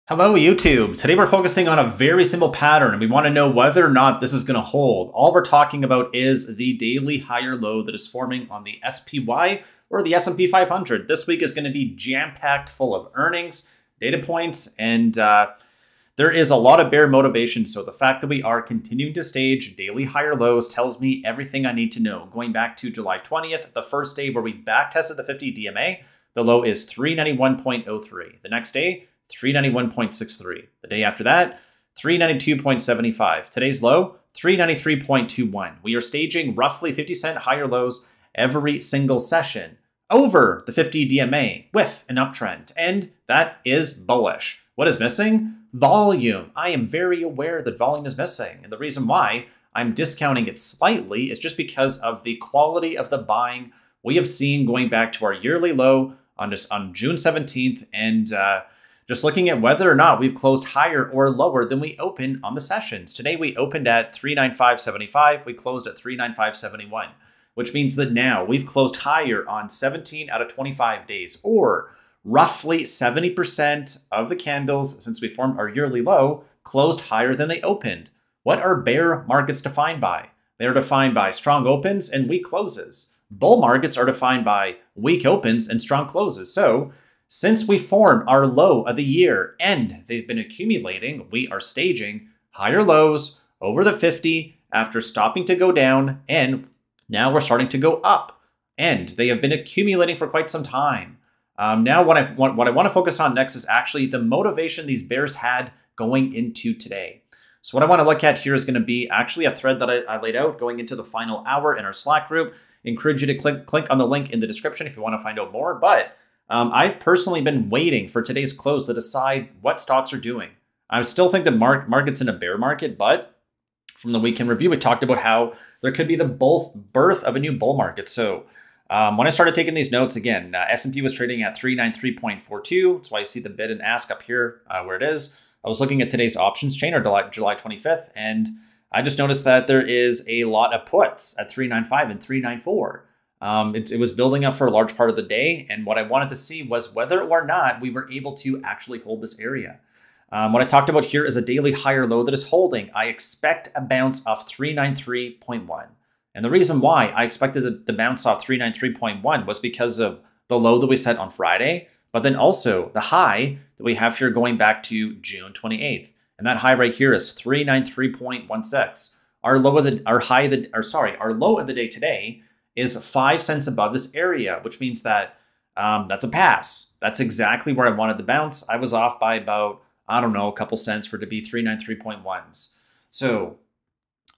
Hello YouTube. Today we're focusing on a very simple pattern and we want to know whether or not this is going to hold. All we're talking about is the daily higher low that is forming on the SPY or the S&P 500. This week is going to be jam-packed full of earnings, data points, and there is a lot of bear motivation. So the fact that we are continuing to stage daily higher lows tells me everything I need to know. Going back to July 20th, the first day where we back tested the 50 DMA, the low is 391.03. The next day, 391.63. The day after that, 392.75. Today's low, 393.21. We are staging roughly 50-cent higher lows every single session over the 50 DMA with an uptrend, and that is bullish. What is missing? Volume. I am very aware that volume is missing, and the reason why I'm discounting it slightly is just because of the quality of the buying we have seen going back to our yearly low on June 17th, and just looking at whether or not we've closed higher or lower than we opened on the sessions. Today we opened at 395.75, we closed at 395.71, which means that now we've closed higher on 17 out of 25 days, or roughly 70% of the candles since we formed our yearly low closed higher than they opened. What are bear markets defined by? They are defined by strong opens and weak closes. Bull markets are defined by weak opens and strong closes. So since we formed our low of the year and they've been accumulating, we are staging higher lows over the 50 after stopping to go down, and now we're starting to go up. And they have been accumulating for quite some time. Now what I want to focus on next is actually the motivation these bears had going into today. So what I want to look at here is going to be actually a thread that I laid out going into the final hour in our Slack group. Encourage you to click on the link in the description if you want to find out more. But I've personally been waiting for today's close to decide what stocks are doing. I still think the market's in a bear market, but from the weekend review, we talked about how there could be the birth of a new bull market. So when I started taking these notes, again, S&P was trading at 393.42. That's why you see the bid and ask up here where it is. I was looking at today's options chain, or July 25th, and I just noticed that there is a lot of puts at 395 and 394. It was building up for a large part of the day, and what I wanted to see was whether or not we were able to actually hold this area. What I talked about here is a daily higher low that is holding. I expect a bounce off 393.1. And the reason why I expected the bounce off 393.1 was because of the low that we set on Friday, but then also the high that we have here going back to June 28th. And that high right here is 393.16. Our low of the day today is 5 cents above this area, which means that that's a pass. That's exactly where I wanted to bounce. I was off by about, I don't know, a couple cents for it to be 393.1s. So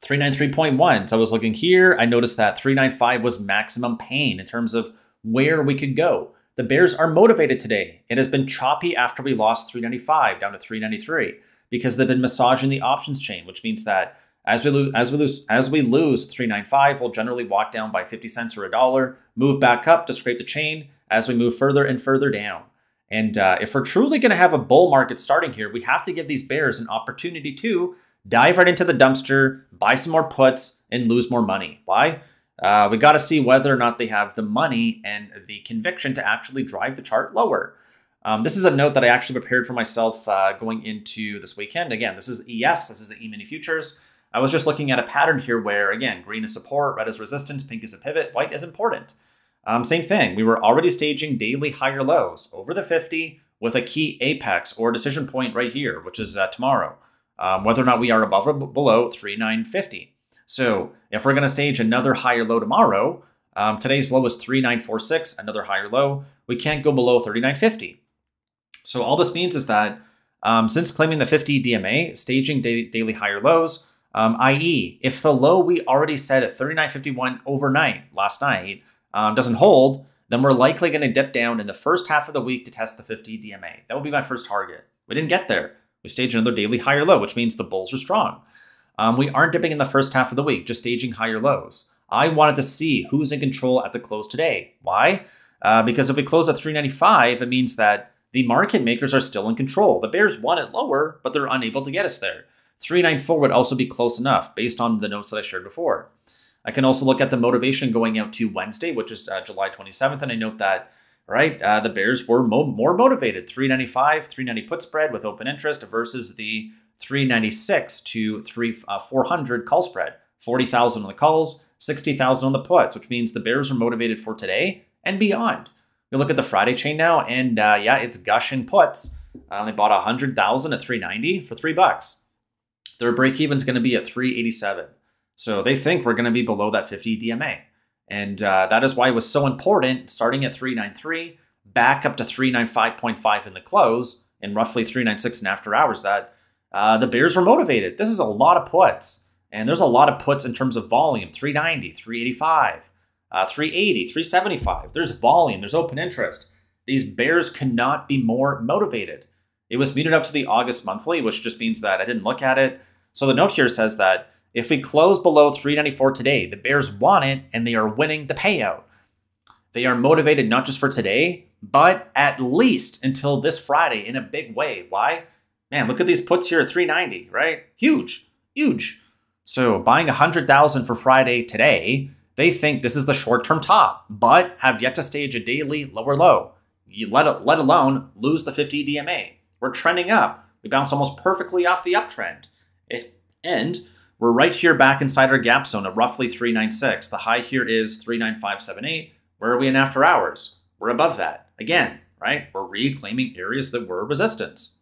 393.1s, I was looking here. I noticed that 395 was maximum pain in terms of where we could go. The bears are motivated today. It has been choppy after we lost 395 down to 393 because they've been massaging the options chain, which means that as we lose 395, we'll generally walk down by 50 cents or $1, move back up to scrape the chain as we move further and further down. And if we're truly going to have a bull market starting here, we have to give these bears an opportunity to dive right into the dumpster, buy some more puts, and lose more money. Why? We got to see whether or not they have the money and the conviction to actually drive the chart lower. This is a note that I actually prepared for myself going into this weekend. Again, this is ES. This is the E-mini futures. I was just looking at a pattern here where, again, green is support, red is resistance, pink is a pivot, white is important. Same thing. We were already staging daily higher lows over the 50 with a key apex or decision point right here, which is tomorrow, whether or not we are above or below 3,950. So if we're going to stage another higher low tomorrow, today's low is 3,946, another higher low. We can't go below 3,950. So all this means is that since claiming the 50 DMA, staging daily higher lows, i.e., if the low we already set at 39.51 overnight last night doesn't hold, then we're likely going to dip down in the first half of the week to test the 50 DMA. That will be my first target. We didn't get there. We staged another daily higher low, which means the bulls are strong. We aren't dipping in the first half of the week, just staging higher lows. I wanted to see who's in control at the close today. Why? Because if we close at 395, it means that the market makers are still in control. The bears want it lower, but they're unable to get us there. 394 would also be close enough based on the notes that I shared before. I can also look at the motivation going out to Wednesday, which is July 27th, and I note that right? The Bears were more motivated. 395, 390 put spread with open interest versus the 396 to 400 call spread. 40,000 on the calls, 60,000 on the puts, which means the Bears are motivated for today and beyond. We look at the Friday chain now, and yeah, it's gushing puts. They bought 100,000 at 390 for $3. Their break even is going to be at 387. So they think we're going to be below that 50 DMA. And that is why it was so important, starting at 393, back up to 395.5 in the close, and roughly 396 in after hours, that the Bears were motivated. This is a lot of puts. And there's a lot of puts in terms of volume, 390, 385, 380, 375. There's volume, there's open interest. These Bears cannot be more motivated. It was muted up to the August monthly, which just means that I didn't look at it. So the note here says that if we close below 394 today, the Bears want it and they are winning the payout. They are motivated not just for today, but at least until this Friday in a big way. Why? Man, look at these puts here at 390, right? Huge, huge. So buying 100,000 for Friday today, they think this is the short-term top, but have yet to stage a daily lower low. Let alone lose the 50 DMA. We're trending up. We bounce almost perfectly off the uptrend. And we're right here back inside our gap zone at roughly 396. The high here is 39578. Where are we in after hours? We're above that. Again, right? We're reclaiming areas that were resistance.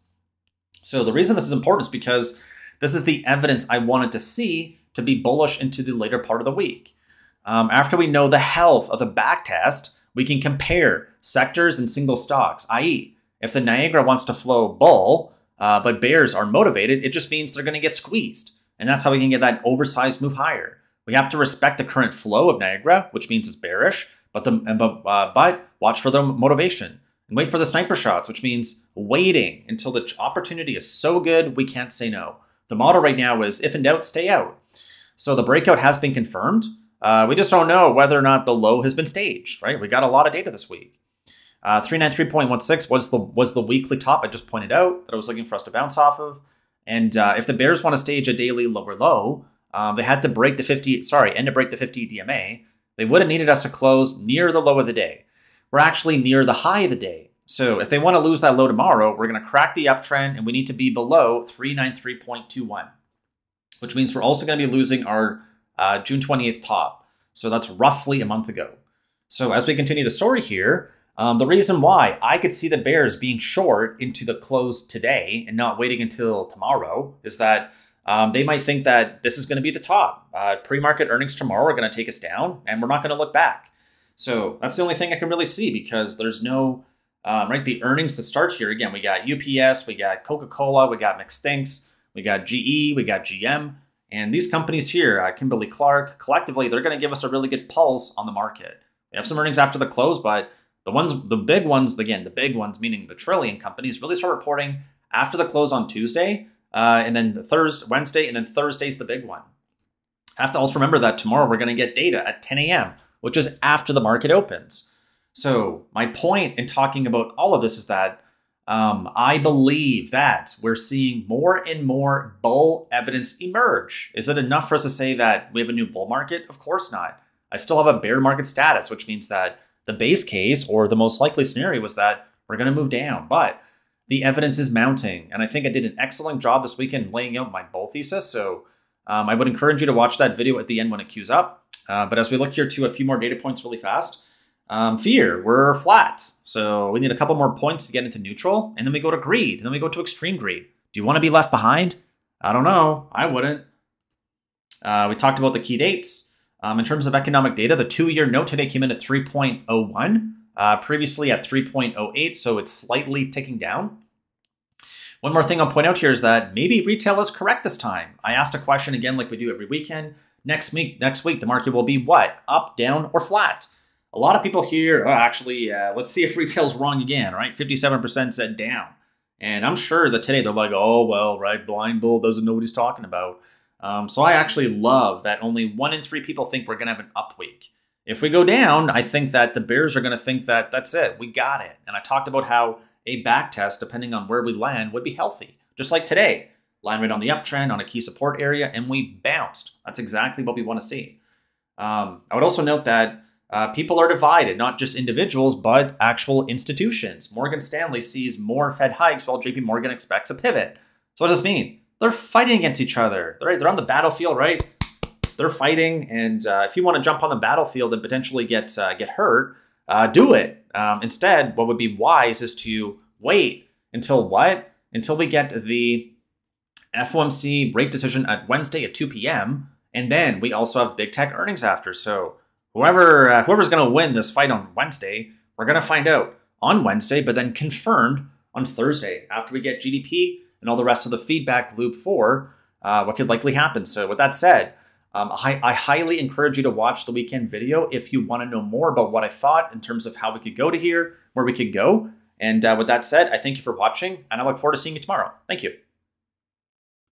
So the reason this is important is because this is the evidence I wanted to see to be bullish into the later part of the week. After we know the health of the back test, we can compare sectors and single stocks, i.e., if the Niagara wants to flow bull, but bears are motivated, it just means they're going to get squeezed. And that's how we can get that oversized move higher. We have to respect the current flow of Niagara, which means it's bearish, but watch for the motivation. And wait for the sniper shots, which means waiting until the opportunity is so good we can't say no. The model right now is, if in doubt, stay out. So the breakout has been confirmed. We just don't know whether or not the low has been staged, right? We got a lot of data this week. 393.16 was the weekly top I just pointed out that I was looking for us to bounce off of. And if the Bears want to stage a daily lower low, they had to break the 50 DMA. They would have needed us to close near the low of the day. We're actually near the high of the day. So if they want to lose that low tomorrow, we're going to crack the uptrend and we need to be below 393.21, which means we're also going to be losing our June 28th top. So that's roughly a month ago. So as we continue the story here, the reason why I could see the Bears being short into the close today and not waiting until tomorrow is that they might think that this is going to be the top. Pre-market earnings tomorrow are going to take us down and we're not going to look back. So that's the only thing I can really see because there's no, right, the earnings that start here. Again, we got UPS, we got Coca-Cola, we got McStinks, we got GE, we got GM. And these companies here, Kimberly-Clark, collectively, they're going to give us a really good pulse on the market. We have some earnings after the close, but the big ones, again, the big ones, meaning the trillion companies, really start reporting after the close on Tuesday, and then Wednesday, and then Thursday's the big one. I have to also remember that tomorrow we're going to get data at 10 a.m., which is after the market opens. So my point in talking about all of this is that I believe that we're seeing more and more bull evidence emerge. Is it enough for us to say that we have a new bull market? Of course not. I still have a bear market status, which means that the base case or the most likely scenario was that we're going to move down, but the evidence is mounting. And I think I did an excellent job this weekend laying out my bull thesis. So I would encourage you to watch that video at the end when it queues up. But as we look here to a few more data points really fast, fear, we're flat. So we need a couple more points to get into neutral. And then we go to greed. And then we go to extreme greed. Do you want to be left behind? I don't know. I wouldn't. We talked about the key dates. In terms of economic data, the 2-year note today came in at 3.01, previously at 3.08, so it's slightly ticking down. One more thing I'll point out here is that maybe retail is correct this time. I asked a question again like we do every weekend. Next week, the market will be what? Up, down, or flat? A lot of people here, let's see if retail's wrong again, right? 57% said down. And I'm sure that today they're like, oh, well, right, blind bull doesn't know what he's talking about. So I actually love that only 1 in 3 people think we're going to have an up week. If we go down, I think that the bears are going to think that that's it. We got it. And I talked about how a back test, depending on where we land, would be healthy. Just like today, land right on the uptrend on a key support area, and we bounced. That's exactly what we want to see. I would also note that people are divided, not just individuals, but actual institutions. Morgan Stanley sees more Fed hikes while JP Morgan expects a pivot. So what does this mean? They're fighting against each other. They're on the battlefield, right? They're fighting, and if you want to jump on the battlefield and potentially get hurt, do it. Instead, what would be wise is to wait until what? Until we get the FOMC rate decision at Wednesday at 2 p.m. And then we also have big tech earnings after. So whoever's going to win this fight on Wednesday, we're going to find out on Wednesday, but then confirmed on Thursday after we get GDP and all the rest of the feedback loop for what could likely happen. So with that said, I highly encourage you to watch the weekend video if you want to know more about what I thought in terms of how we could go to here, where we could go. And with that said, I thank you for watching, and I look forward to seeing you tomorrow. Thank you.